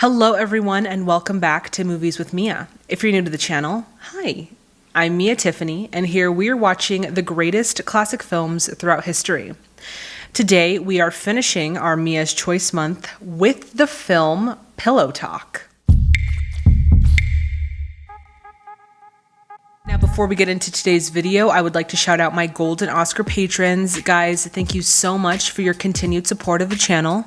Hello everyone and welcome back to Movies with Mia. If you're new to the channel, hi. I'm Mia Tiffany and here we are watching the greatest classic films throughout history. Today we are finishing our Mia's Choice Month with the film Pillow Talk. Now before we get into today's video, I would like to shout out my Golden Oscar patrons. Guys, thank you so much for your continued support of the channel.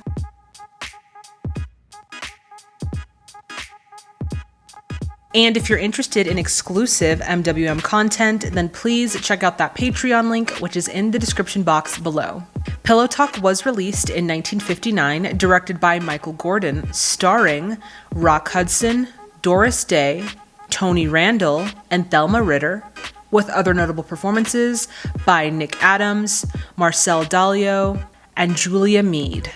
And if you're interested in exclusive MWM content, then please check out that Patreon link, which is in the description box below. Pillow Talk was released in 1959, directed by Michael Gordon, starring Rock Hudson, Doris Day, Tony Randall, and Thelma Ritter, with other notable performances by Nick Adams, Marcel Dalio, and Julia Mead.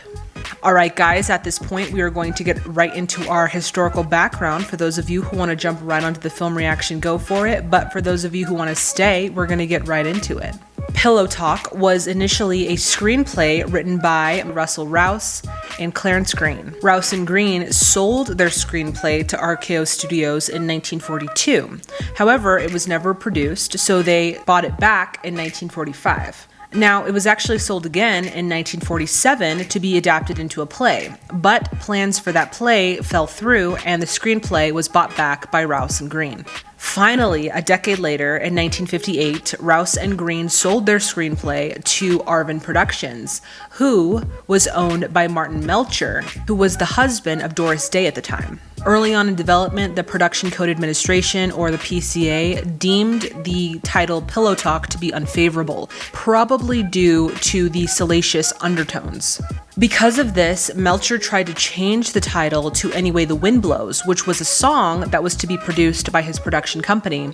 Alright guys, at this point we are going to get right into our historical background. For those of you who want to jump right onto the film reaction, go for it, but for those of you who want to stay, we're going to get right into it. Pillow Talk was initially a screenplay written by Russell Rouse and Clarence Greene. Rouse and Greene sold their screenplay to RKO Studios in 1942. However, it was never produced, so they bought it back in 1945. Now, it was actually sold again in 1947 to be adapted into a play, but plans for that play fell through and the screenplay was bought back by Rouse and Greene. Finally, a decade later, in 1958, Rouse and Greene sold their screenplay to Arvin Productions, who was owned by Martin Melcher, who was the husband of Doris Day at the time. Early on in development, the Production Code Administration, or the PCA, deemed the title Pillow Talk to be unfavorable, probably due to the salacious undertones. Because of this, Melcher tried to change the title to Any Way the Wind Blows, which was a song that was to be produced by his production company,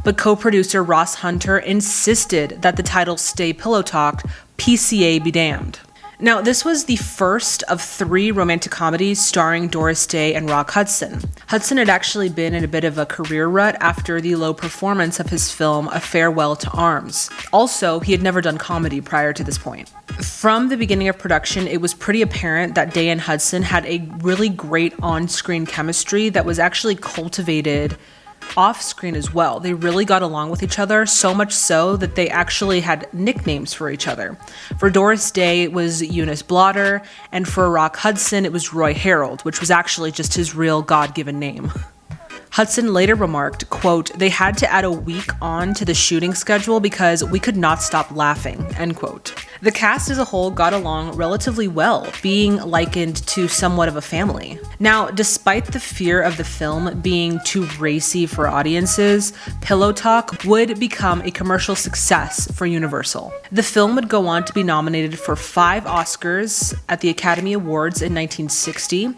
but co-producer Ross Hunter insisted that the title stay Pillow Talk, PCA be damned. Now, this was the first of 3 romantic comedies starring Doris Day and Rock Hudson. Hudson had actually been in a bit of a career rut after the low performance of his film A Farewell to Arms. Also, he had never done comedy prior to this point. From the beginning of production, it was pretty apparent that Day and Hudson had a really great on-screen chemistry that was actually cultivated off-screen as well. They really got along with each other, so much so that they actually had nicknames for each other. For Doris Day, it was Eunice Blotter, and for Rock Hudson, it was Roy Harold, which was actually just his real God-given name. Hudson later remarked, quote, "They had to add a week on to the shooting schedule because we could not stop laughing," end quote. The cast as a whole got along relatively well, being likened to somewhat of a family. Now, despite the fear of the film being too racy for audiences, Pillow Talk would become a commercial success for Universal. The film would go on to be nominated for 5 Oscars at the Academy Awards in 1960,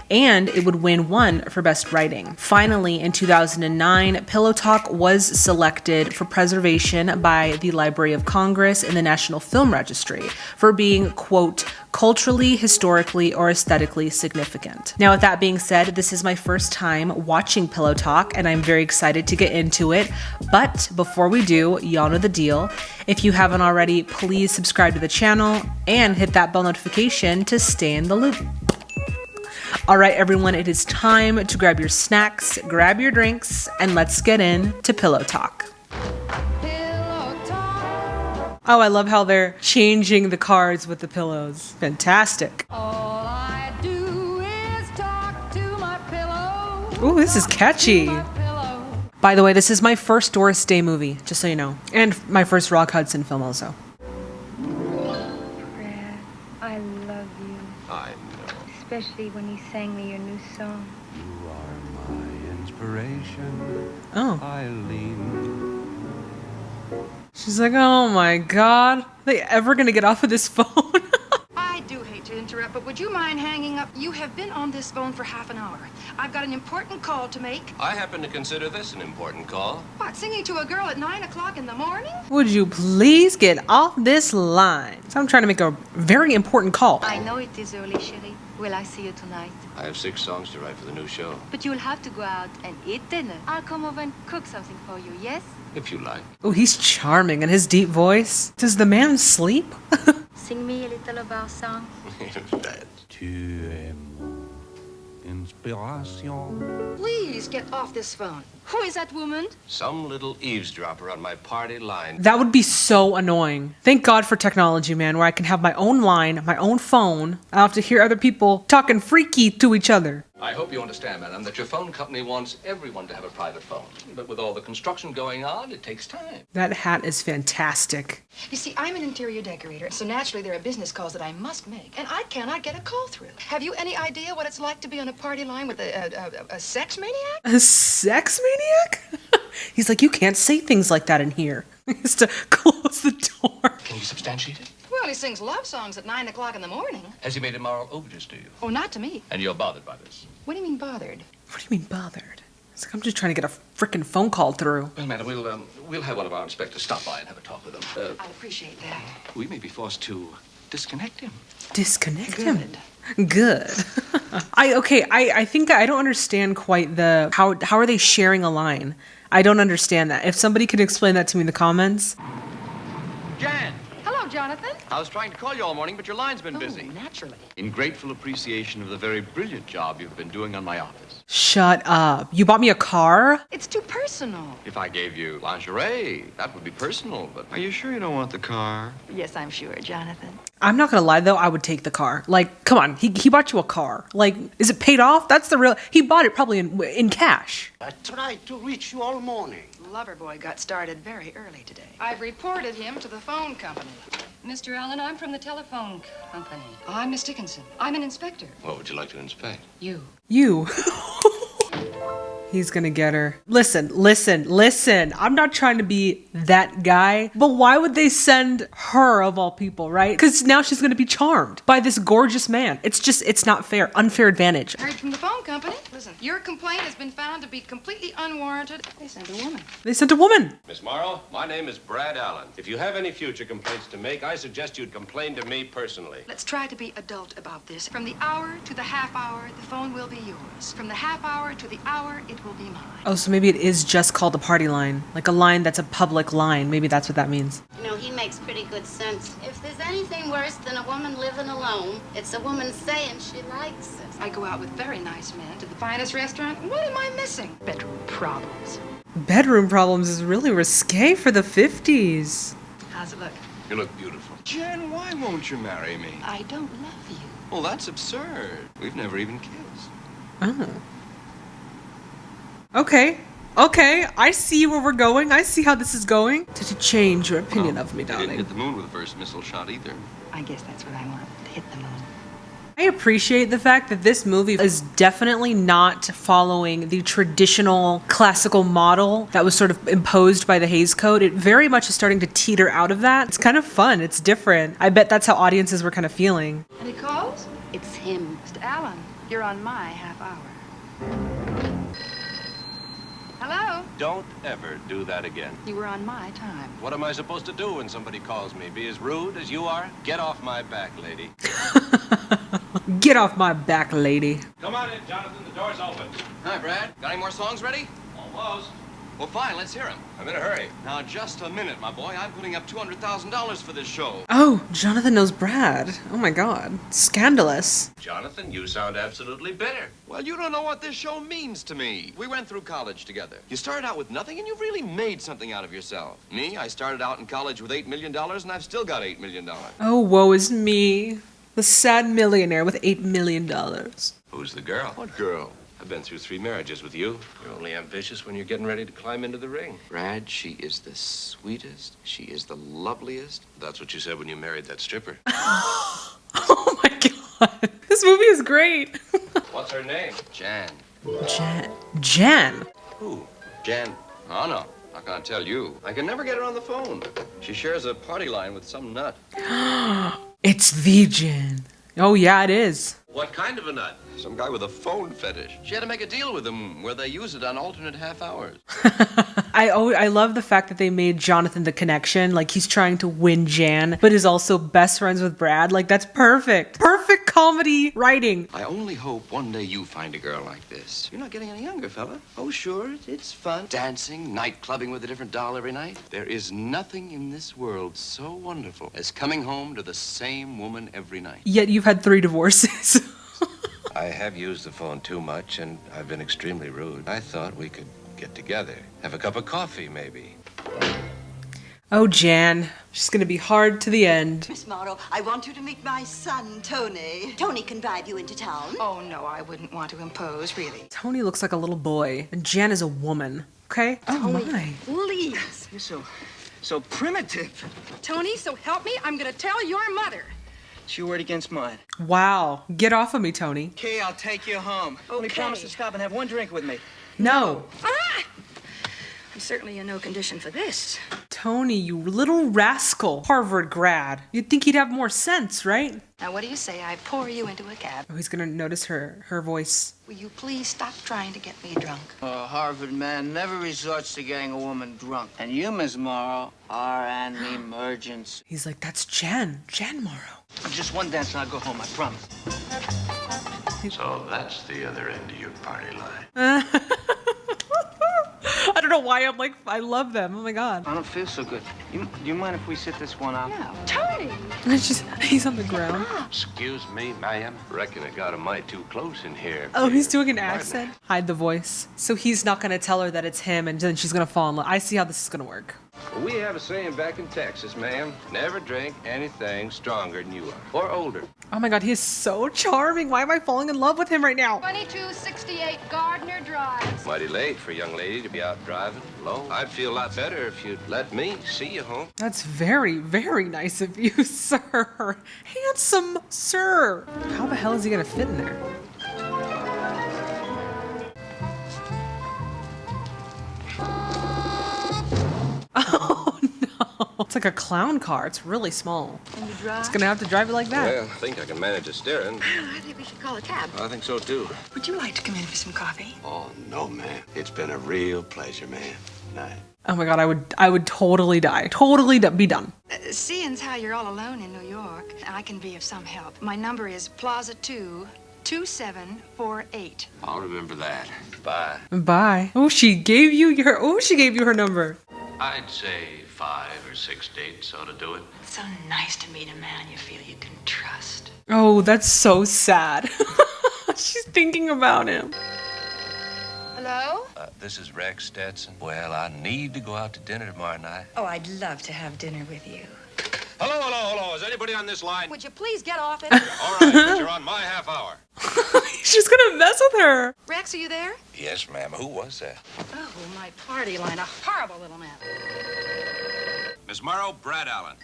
and it would win 1 for Best Writing. Finally, in 2009, Pillow Talk was selected for preservation by the Library of Congress and the National Film Registry for being, quote, culturally, historically, or aesthetically significant. Now, with that being said, this is my first time watching Pillow Talk, and I'm very excited to get into it. But before we do, y'all know the deal. If you haven't already, please subscribe to the channel and hit that bell notification to stay in the loop. All right, everyone, it is time to grab your snacks, grab your drinks, and let's get into Pillow Talk. Oh, I love how they're changing the cards with the pillows. Fantastic. All I do is talk to my pillow. Ooh, this is catchy. By the way, this is my first Doris Day movie, just so you know. And my first Rock Hudson film also. Fred, I love you. I know. Especially when you sang me your new song. You are my inspiration, Oh. Eileen. She's like, oh my God. Are they ever gonna get off of this phone? I do hate to interrupt, but would you mind hanging up? You have been on this phone for half an hour. I've got an important call to make. I happen to consider this an important call. What, singing to a girl at 9 o'clock in the morning? Would you please get off this line? So I'm trying to make a very important call. I know it is early, chérie. Will I see you tonight? I have 6 songs to write for the new show. But you'll have to go out and eat dinner. I'll come over and cook something for you, yes? If you like. Oh, he's charming and his deep voice. Does the man sleep? Sing me a little of our song. That. Tu es mon inspiration. Please get off this phone. Who is that woman? Some little eavesdropper on my party line. That would be so annoying. Thank God for technology, man, where I can have my own line, my own phone. I don't have to hear other people talking freaky to each other. I hope you understand, madam, that your phone company wants everyone to have a private phone. But with all the construction going on, it takes time. That hat is fantastic. You see, I'm an interior decorator, so naturally there are business calls that I must make, and I cannot get a call through. Have you any idea what it's like to be on a party line with a sex maniac? A sex maniac? He's like, you can't say things like that in here. He has to close the door. Can you substantiate it? Well, he sings love songs at 9 o'clock in the morning. Has he made immoral overtures to you? Oh, not to me. And you're bothered by this? What do you mean bothered? What do you mean bothered? It's like, I'm just trying to get a freaking phone call through. Well, madam, we'll have one of our inspectors stop by and have a talk with him. I appreciate that. We may be forced to disconnect him. Disconnect Good. him. Good. I think I don't understand quite the how are they sharing a line? I don't understand that. If somebody could explain that to me in the comments. Jan, Hello, Jonathan. I was trying to call you all morning, but your line's been busy. Oh, naturally. In grateful appreciation of the very brilliant job you've been doing on my office. Shut up. You bought me a car? It's too personal. If I gave you lingerie, that would be personal, but are you sure you don't want the car? Yes, I'm sure, Jonathan. I'm not gonna lie though, I would take the car. Like, come on, he bought you a car. Like, is it paid off? That's the real. He bought it probably in cash. I tried to reach you all morning. Loverboy got started very early today. I've reported him to the phone company. Mr. Allen, I'm from the telephone company. I'm Miss Dickinson. I'm an inspector. What would you like to inspect? You. You. He's gonna get her. Listen. I'm not trying to be that guy, but why would they send her of all people, right? Because now she's gonna be charmed by this gorgeous man. It's not fair. Unfair advantage. Heard from the phone company. Listen, your complaint has been found to be completely unwarranted. They sent a woman. They sent a woman. Miss Morrow, my name is Brad Allen. If you have any future complaints to make, I suggest you'd complain to me personally. Let's try to be adult about this. From the hour to the half hour, the phone will be yours. From the half hour to the hour, it will be mine. Oh, so maybe it is just called a party line. Like a line that's a public line. Maybe that's what that means. You know, he makes pretty good sense. If there's anything worse than a woman living alone, it's a woman saying she likes it. I go out with very nice men to the finest restaurant. What am I missing? Bedroom problems. Bedroom problems is really risque for the 50s. How's it look? You look beautiful. Jan, why won't you marry me? I don't love you. Well, that's absurd. We've never even kissed. Oh. Okay, I see where we're going. I see how this is going. To change your opinion of me, You didn't darling. hit the moon with the first missile shot either. I guess that's what I want, to hit the moon. I appreciate the fact that this movie is definitely not following the traditional classical model that was sort of imposed by the Hays Code. It very much is starting to teeter out of that. It's kind of fun. It's different. I bet that's how audiences were kind of feeling. Any calls? It's him. Mr. Allen, you're on my half hour. Hello? Don't ever do that again. You were on my time. What am I supposed to do when somebody calls me? Be as rude as you are? Get off my back, lady. Get off my back, lady. Come on in, Jonathan. The door's open. Hi, Brad. Got any more songs ready? Almost. Well, fine. Let's hear them. I'm in a hurry. Now, just a minute, my boy. I'm putting up $200,000 for this show. Oh, Jonathan knows Brad. Oh my god. Scandalous. Jonathan, you sound absolutely bitter. Well, you don't know what this show means to me. We went through college together. You started out with nothing, and you've really made something out of yourself. Me, I started out in college with $8 million, and I've still got $8 million. Oh, woe is me. The sad millionaire with $8 million. Who's the girl? What girl? I've been through 3 marriages with you. You're only ambitious when you're getting ready to climb into the ring. Brad, she is the sweetest. She is the loveliest. That's what you said when you married that stripper. Oh my god. This movie is great. What's her name? Jan. Jan. Who? Jan. Oh, no. Not gonna tell you. I can never get her on the phone. She shares a party line with some nut. It's the Jan. Oh yeah, it is. What kind of a nut? Some guy with a phone fetish. She had to make a deal with him where they use it on alternate half hours. I love the fact that they made Jonathan the connection. Like, he's trying to win Jan, but is also best friends with Brad. Like, that's perfect. Perfect comedy writing. I only hope one day you find a girl like this. You're not getting any younger, fella. Oh, sure, it's fun. Dancing, night clubbing with a different doll every night. There is nothing in this world so wonderful as coming home to the same woman every night. Yet you've had 3 divorces. I have used the phone too much, and I've been extremely rude. I thought we could get together. Have a cup of coffee, maybe. Oh, Jan. She's gonna be hard to the end. Miss Morrow, I want you to meet my son, Tony. Tony can drive you into town. Oh, no, I wouldn't want to impose, really. Tony looks like a little boy, and Jan is a woman. Okay? Oh my. Please. You're so primitive. Tony, so help me, I'm gonna tell your mother. It's your word against mine. Wow. Get off of me, Tony. Okay, I'll take you home. Only promise to stop and have one drink with me. No. Ah! I'm certainly in no condition for this. Tony, you little rascal. Harvard grad. You'd think he'd have more sense, right? Now, what do you say I pour you into a cab? Oh, he's gonna notice her voice. Will you please stop trying to get me drunk? A Harvard man never resorts to getting a woman drunk. And you, Miss Morrow, are an emergency. He's like, that's Jan Morrow. Just one dance and I'll go home, I promise. So that's the other end of your party line. I don't know why I'm like, I love them. Oh my God. I don't feel so good. Do you mind if we sit this one out? No. Tony! He's on the ground. Excuse me, ma'am. Reckon I got a mite too close in here. Oh, he's doing an accent. Hide the voice. So he's not gonna tell her that it's him, and then she's gonna fall in love. I see how this is gonna work. We have a saying back in Texas, ma'am. Never drink anything stronger than you are. Or older. Oh my God, he is so charming. Why am I falling in love with him right now? 2268 Gardner Drive. Mighty late for a young lady to be out driving alone. I'd feel a lot better if you'd let me see you home. That's very, very nice of you, sir. Handsome sir. How the hell is he gonna fit in there? Oh no. It's like a clown car. It's really small. Can you drive? It's gonna have to drive it like that. Well, I think I can manage the steering. I think we should call a cab. I think so, too. Would you like to come in for some coffee? Oh, no, man. It's been a real pleasure, man. Night. Oh my God, I would totally die. Totally be done. Seeing how you're all alone in New York, I can be of some help. My number is Plaza 2, 2748. I'll remember that. Bye. Bye. Oh, she gave you her number. I'd say 5 or 6 dates ought to do it. It's so nice to meet a man you feel you can trust. Oh, that's so sad. She's thinking about him. Hello? This is Rex Stetson. Well, I need to go out to dinner tomorrow night. Oh, I'd love to have dinner with you. Hello. Is anybody on this line? Would you please get off it? All right, but you're on my half hour. She's gonna mess with her. Rex, are you there? Yes, ma'am. Who was that? Oh, my party line. A horrible little man. Miss Morrow, Brad Allen.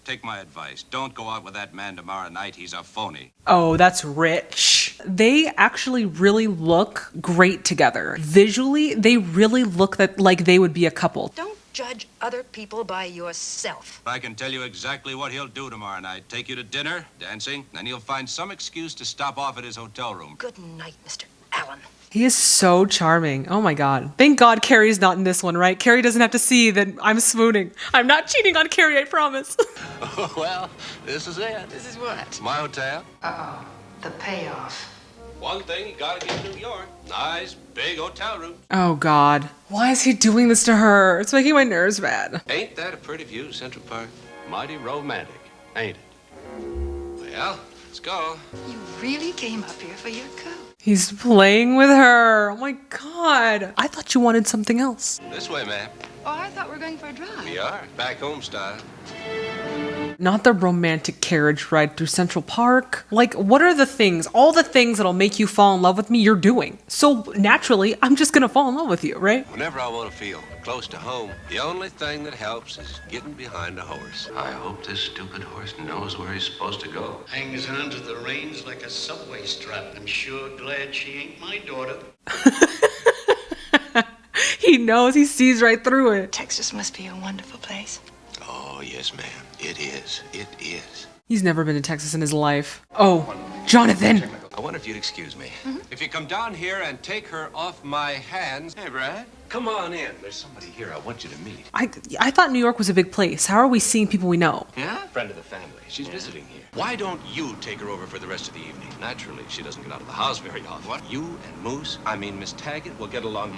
Take my advice. Don't go out with that man tomorrow night. He's a phony. Oh, that's rich. They actually really look great together. Visually, they really look like they would be a couple. Don't judge other people by yourself. I can tell you exactly what he'll do tomorrow night. Take you to dinner, dancing, then he'll find some excuse to stop off at his hotel room. Good night, Mr. Allen. He is so charming. Oh my God. Thank God Carrie's not in this one, right? Carrie doesn't have to see that I'm swooning. I'm not cheating on Carrie, I promise. Well, this is it. This is what? My hotel. Uh-oh. The payoff. One thing you gotta get New York. Nice, big hotel room. Oh God. Why is he doing this to her? It's making my nerves bad. Ain't that a pretty view, Central Park? Mighty romantic, ain't it? Well, let's go. You really came up here for your coat. He's playing with her. Oh my God. I thought you wanted something else. This way, ma'am. Oh, I thought we were going for a drive. We are. Back home style. Not the romantic carriage ride through Central Park. Like, what are the things, all the things that'll make you fall in love with me, you're doing. So naturally, I'm just gonna fall in love with you, right? Whenever I want to feel close to home, the only thing that helps is getting behind a horse. I hope this stupid horse knows where he's supposed to go. Hangs onto the reins like a subway strap. I'm sure glad she ain't my daughter. He knows, he sees right through it. Texas must be a wonderful place. Oh, yes, ma'am. It is. It is. He's never been to Texas in his life. Oh, Jonathan. I wonder if you'd excuse me. If you come down here and take her off my hands. Hey, Brad, come on in. There's somebody here I want you to meet. I thought New York was a big place. How are we seeing people we know? Yeah? Friend of the family. She's visiting here. Why don't you take her over for the rest of the evening? Naturally, she doesn't get out of the house very often. What? You and Miss Taggart will get along.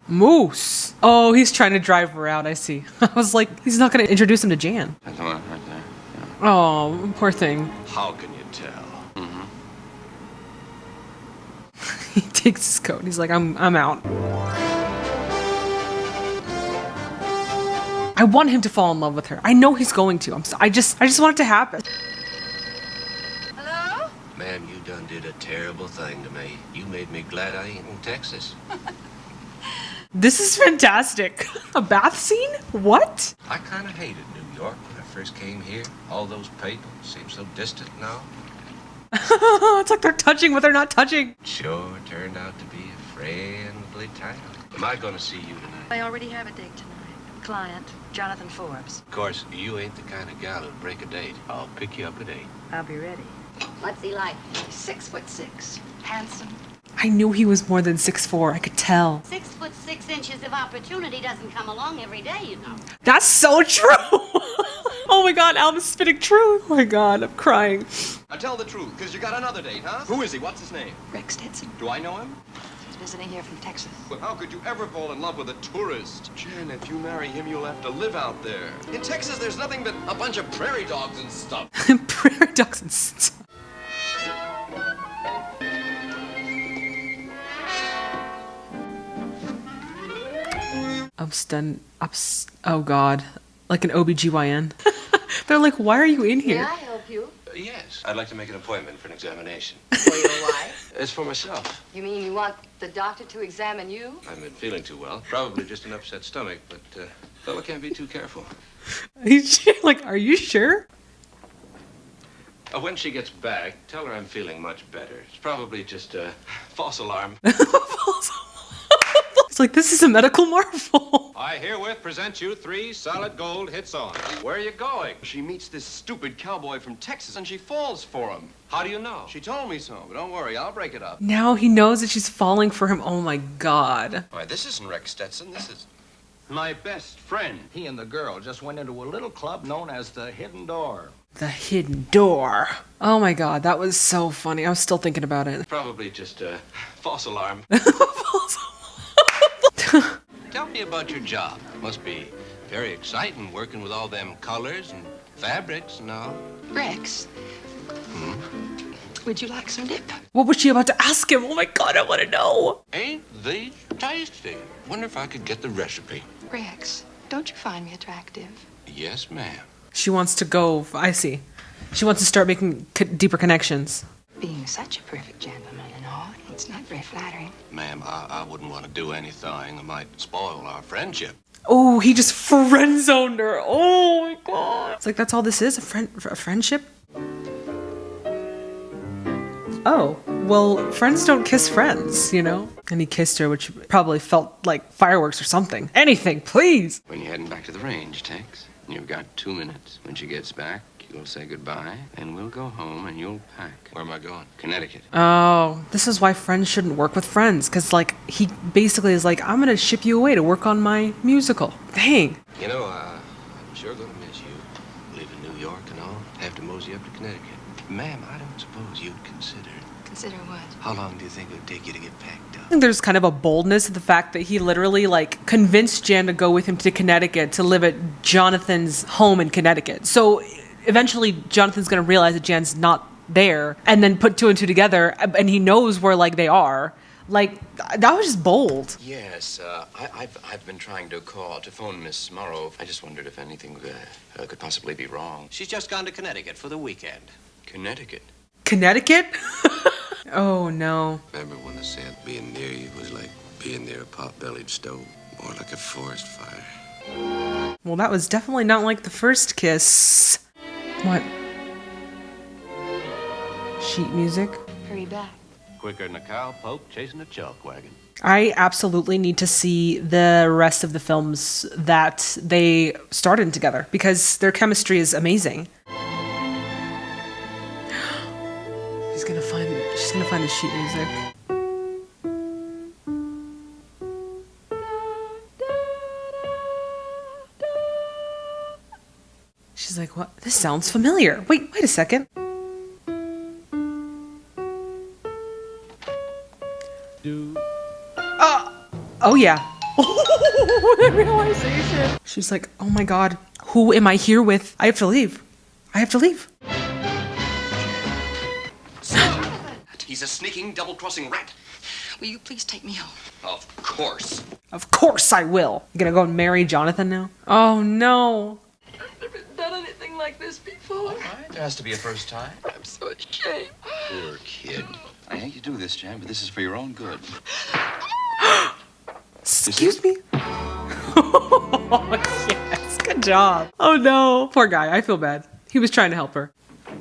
Moose. Oh, he's trying to drive her out, I see. I was like, he's not going to introduce him to Jan. That's the one right there. Yeah. Oh, poor thing. How can you tell? He takes his coat. He's like, I'm out. I want him to fall in love with her. I know he's going to. I just want it to happen. Hello? Ma'am, you done did a terrible thing to me. You made me glad I ain't in Texas. This is fantastic. A bath scene? What? I kind of hated New York when I first came here. All those people seem so distant now. It's like they're touching, but they're not touching. Sure turned out to be a friendly town. Am I going to see you tonight? I already have a date tonight. Client, Jonathan Forbes. Of course, you ain't the kind of gal who'd break a date. I'll pick you up at 8. I'll be ready. What's he like? 6'6", handsome. I knew he was more than 6'4". I could tell. 6'6" of opportunity doesn't come along every day, you know. That's so true. Oh my God, Alvin's spitting truth. Oh my God, I'm crying. Now tell the truth, because you got another date, huh? Who is he? What's his name? Rex Stetson. Do I know him? He's visiting here from Texas. Well, how could you ever fall in love with a tourist? Jen, if you marry him, you'll have to live out there. In Texas, there's nothing but a bunch of prairie dogs and stuff. Prairie dogs and stuff. I'm stunned. Oh God, like an OBGYN. They're like, why are you in May here? I help you? Yes. I'd like to make an appointment for an examination. For your wife? It's for myself. You mean you want the doctor to examine you? I haven't been feeling too well. Probably just an upset stomach, but fella can't be too careful. Like, are you sure? When she gets back, tell her I'm feeling much better. It's probably just a false alarm. It's like, this is a medical marvel. I herewith present you 3 solid gold hit songs. Where are you going? She meets this stupid cowboy from Texas, and she falls for him. How do you know? She told me so, but don't worry, I'll break it up. Now he knows that she's falling for him. Oh my God. Why, this isn't Rex Stetson, this is My best friend. He and the girl just went into a little club known as the Hidden Door. The Hidden Door. Oh my God, that was so funny. I was still thinking about it. Probably just a false alarm. Tell me about your job. Must be very exciting working with all them colors and fabrics and all. Rex, would you like some dip? What was she about to ask him? Oh my God, I want to know. Ain't these tasty? Wonder if I could get the recipe. Rex, don't you find me attractive? Yes, ma'am. She wants to go, I see. She wants to start making deeper connections. Being such a perfect gentleman and all, it's not very flattering. Ma'am, I wouldn't want to do anything that might spoil our friendship. Oh, he just friend zoned her. Oh my God. It's like, that's all this is? A friendship? Oh, well, friends don't kiss friends, you know? And he kissed her, which probably felt like fireworks or something. Anything, please. When you're heading back to the range, Tex, you've got 2 minutes. When she gets back, you'll say goodbye, and we'll go home, and you'll pack. Where am I going? Connecticut. Oh, this is why friends shouldn't work with friends. Because, like, he basically is like, I'm going to ship you away to work on my musical. Dang. You know, I'm sure going to miss you. Leaving New York and all. Have to mosey up to Connecticut. Ma'am, I don't suppose you'd consider. Consider what? How long do you think it would take you to get packed up? I think there's kind of a boldness in the fact that he literally, like, convinced Jan to go with him to Connecticut to live at Jonathan's home in Connecticut. So eventually Jonathan's going to realize that Jan's not there and then put 2 and 2 together, and he knows where, like, they are. Like, that was just bold. Yes, I've been trying to phone Miss Morrow. I just wondered if anything could possibly be wrong. She's just gone to Connecticut for the weekend. Connecticut? Connecticut? Oh, no. Remember when they said being near you was like being near a pot-bellied stove? More like a forest fire. Well, that was definitely not like the first kiss. What? Sheet music? Hurry back. Quicker than a cow poke chasing a chalk wagon. I absolutely need to see the rest of the films that they starred in together because their chemistry is amazing. She's gonna find the sheet music. She's like, what? This sounds familiar. Wait a second. Oh yeah. What a realization. She's like, oh my God, who am I here with? I have to leave. He's a sneaking, double-crossing rat. Will you please take me home? Of course. Of course I will. You gonna go and marry Jonathan now? Oh no. I've never done anything like this before. All right, there has to be a first time. I'm so ashamed. Poor kid. I hate you do this, Jan, but this is for your own good. Excuse me? Oh, yes, good job. Oh no, poor guy, I feel bad. He was trying to help her.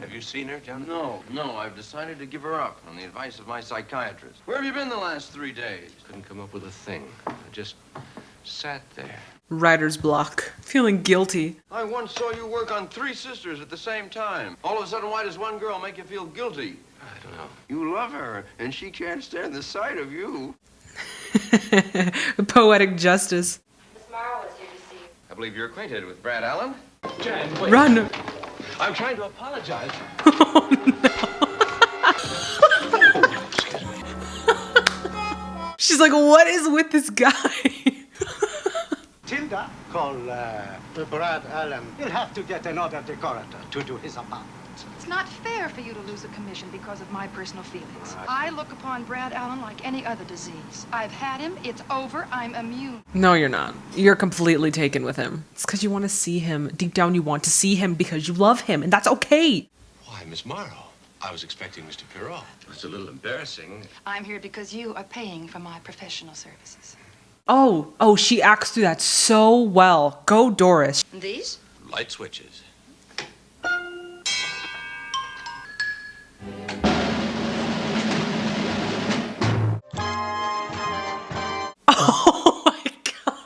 Have you seen her, Jonathan? No, I've decided to give her up on the advice of my psychiatrist. Where have you been the last 3 days? Couldn't come up with a thing. I just sat there. Writer's block. Feeling guilty. I once saw you work on 3 sisters at the same time. All of a sudden, why does one girl make you feel guilty? I don't know. You love her, and she can't stand the sight of you. Poetic justice. Miss Morrow is here to see you. I believe you're acquainted with Brad Allen. Jan, wait. Run. I'm trying to apologize. She's like, what is with this guy? Tilda, call Brad Allen. You'll have to get another decorator to do his apartment. It's not fair for you to lose a commission because of my personal feelings. I look upon Brad Allen like any other disease. I've had him, it's over, I'm immune. No, you're not. You're completely taken with him. It's because you want to see him. Deep down, you want to see him because you love him, and that's okay. Why, Miss Morrow? I was expecting Mr. Perrault. It's a little embarrassing. I'm here because you are paying for my professional services. Oh, she acts through that so well. Go, Doris. And these? Light switches. Oh my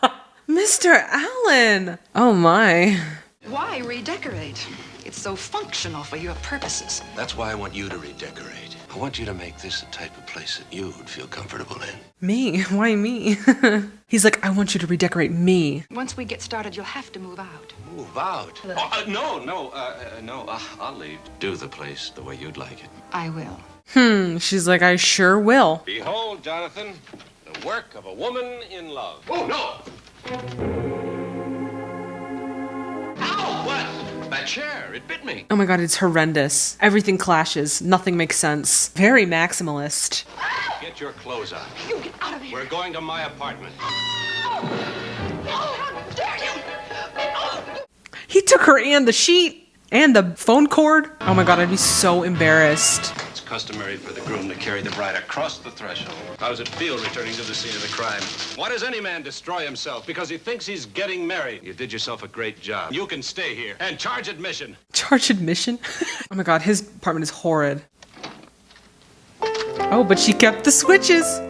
God. Mr. Allen. Oh my. Why redecorate? It's so functional for your purposes. That's why I want you to redecorate. I want you to make this the type of place that you would feel comfortable in. Me? Why me? He's like, I want you to redecorate me. Once we get started, you'll have to move out. Move out? No. I'll leave. Do the place the way you'd like it. I will. She's like, I sure will. Behold, Jonathan, the work of a woman in love. Oh, no! Ow! What? That chair, it bit me. Oh my God, it's horrendous. Everything clashes. Nothing makes sense. Very maximalist. Get your clothes on. You get out of here. We're going to my apartment. How dare you? He took her and the sheet and the phone cord. Oh my God, I'd be so embarrassed. It's customary for the groom to carry the bride across the threshold. How does it feel returning to the scene of the crime? Why does any man destroy himself? Because he thinks he's getting married. You did yourself a great job. You can stay here and charge admission. Charge admission? Oh my God, his apartment is horrid. Oh, but she kept the switches.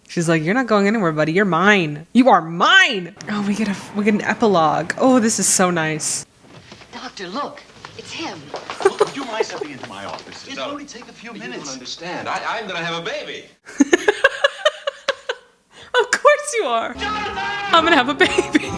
She's like, you're not going anywhere, buddy. You're mine. You are mine. Oh, we get an epilogue. Oh, this is so nice. Doctor, look. It's him. Would you mind stepping into my office? It'll only take a few You don't understand. I'm gonna have a baby. Of course you are. I'm gonna have a baby.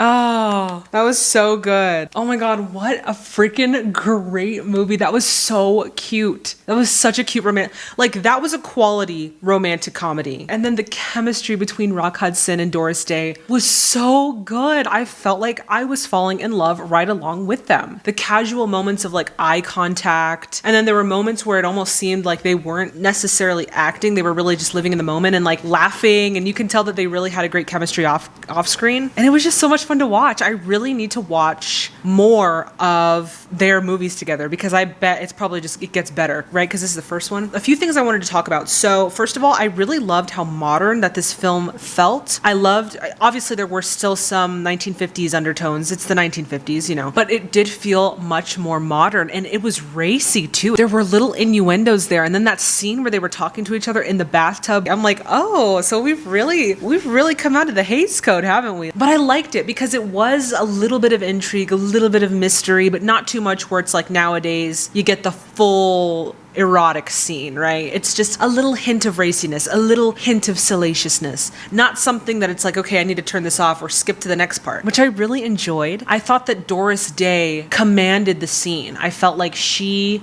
Oh, that was so good. Oh my God, what a freaking great movie. That was so cute. That was such a cute romantic, like that was a quality romantic comedy. And then the chemistry between Rock Hudson and Doris Day was so good. I felt like I was falling in love right along with them. The casual moments of like eye contact. And then there were moments where it almost seemed like they weren't necessarily acting. They were really just living in the moment and like laughing. And you can tell that they really had a great chemistry off screen. And it was just so much fun to watch. I really need to watch more of their movies together because I bet it's probably just, it gets better, right? Because this is the first one. A few things I wanted to talk about. So first of all, I really loved how modern that this film felt. I loved, obviously there were still some 1950s undertones. It's the 1950s, you know, but it did feel much more modern and it was racy too. There were little innuendos there. And then that scene where they were talking to each other in the bathtub, I'm like, oh, so we've really come out of the Hays Code, haven't we? But I liked it because it was a little bit of intrigue, a little bit of mystery, but not too much where it's like nowadays you get the full erotic scene, right? It's just a little hint of raciness, a little hint of salaciousness, not something that it's like, okay, I need to turn this off or skip to the next part, which I really enjoyed. I thought that Doris Day commanded the scene. I felt like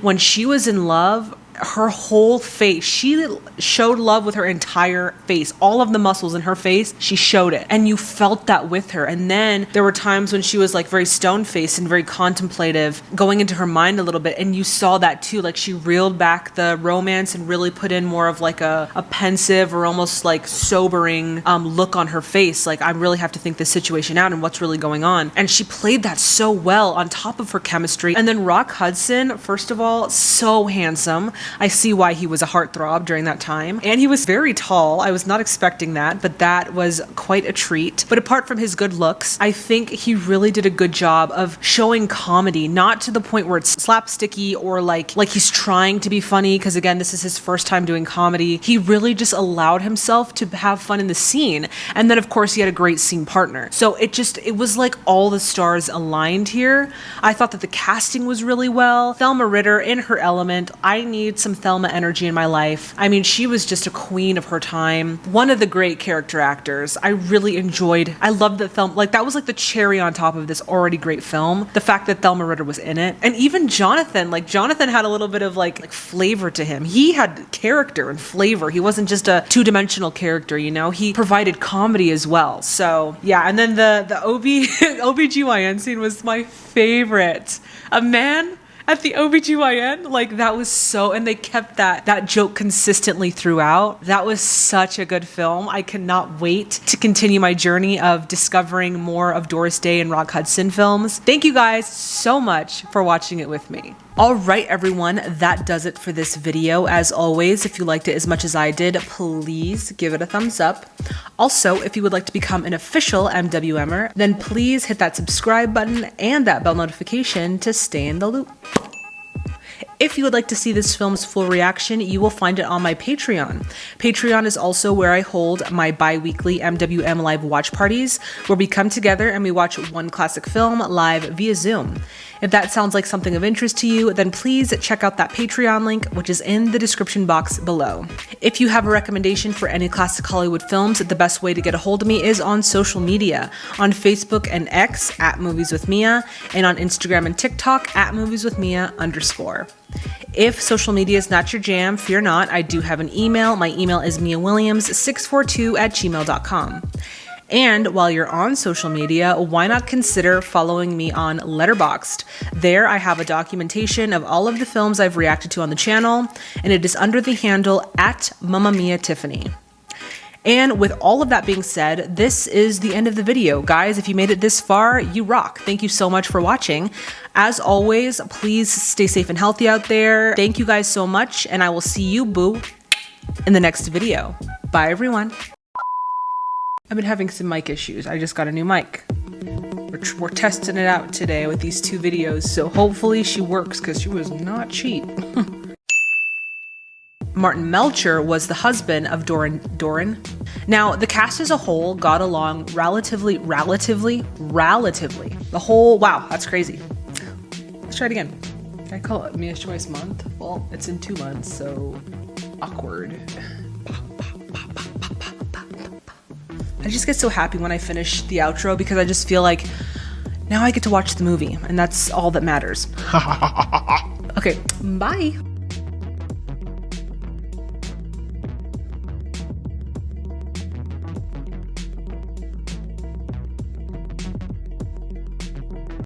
when she was in love, her whole face. She showed love with her entire face. All of the muscles in her face, she showed it. And you felt that with her. And then there were times when she was like very stone-faced and very contemplative, going into her mind a little bit. And you saw that too. Like she reeled back the romance and really put in more of like a pensive or almost like sobering look on her face. Like, I really have to think this situation out and what's really going on. And she played that so well on top of her chemistry. And then Rock Hudson, first of all, so handsome. I see why he was a heartthrob during that time. And he was very tall. I was not expecting that, but that was quite a treat. But apart from his good looks, I think he really did a good job of showing comedy, not to the point where it's slapsticky or like he's trying to be funny, because again, this is his first time doing comedy. He really just allowed himself to have fun in the scene. And then of course he had a great scene partner. So it was like all the stars aligned here. I thought that the casting was really well. Thelma Ritter in her element. I need some Thelma energy in my life. I mean, she was just a queen of her time. One of the great character actors. I really enjoyed. I loved that Thelma, like that was like the cherry on top of this already great film. The fact that Thelma Ritter was in it. And even Jonathan, like Jonathan had a little bit of like flavor to him. He had character and flavor. He wasn't just a two-dimensional character, you know? He provided comedy as well. So yeah, and then the OBGYN scene was my favorite. A man at the OBGYN, like that was so, and they kept that joke consistently throughout. That was such a good film. I cannot wait to continue my journey of discovering more of Doris Day and Rock Hudson films. Thank you guys so much for watching it with me. All right, everyone, that does it for this video. As always, if you liked it as much as I did, please give it a thumbs up. Also, if you would like to become an official MWMer, then please hit that subscribe button and that bell notification to stay in the loop. If you would like to see this film's full reaction, you will find it on my Patreon. Patreon is also where I hold my bi-weekly MWM live watch parties, where we come together and we watch one classic film live via Zoom. If that sounds like something of interest to you, then please check out that Patreon link, which is in the description box below. If you have a recommendation for any classic Hollywood films, the best way to get a hold of me is on social media, on Facebook and X @MoviesWithMia, and on Instagram and TikTok @MoviesWithMia_. If social media is not your jam, fear not, I do have an email. My email is miawilliams642@gmail.com. And while you're on social media, why not consider following me on LetterBoxd? There I have a documentation of all of the films I've reacted to on the channel, and it is under the handle @MammaMiaTiffany. And with all of that being said, this is the end of the video. Guys, if you made it this far, you rock. Thank you so much for watching. As always, please stay safe and healthy out there. Thank you guys so much, and I will see you, boo, in the next video. Bye, everyone. I've been having some mic issues. I just got a new mic. We're testing it out today with these two videos, so hopefully she works, because she was not cheap. Martin Melcher was the husband of Doran. Now, the cast as a whole got along relatively. The whole, wow, that's crazy. Let's try it again. Can I call it Mia's Choice Month? Well, it's in 2 months, so awkward. I just get so happy when I finish the outro, because I just feel like now I get to watch the movie, and that's all that matters. Okay, bye.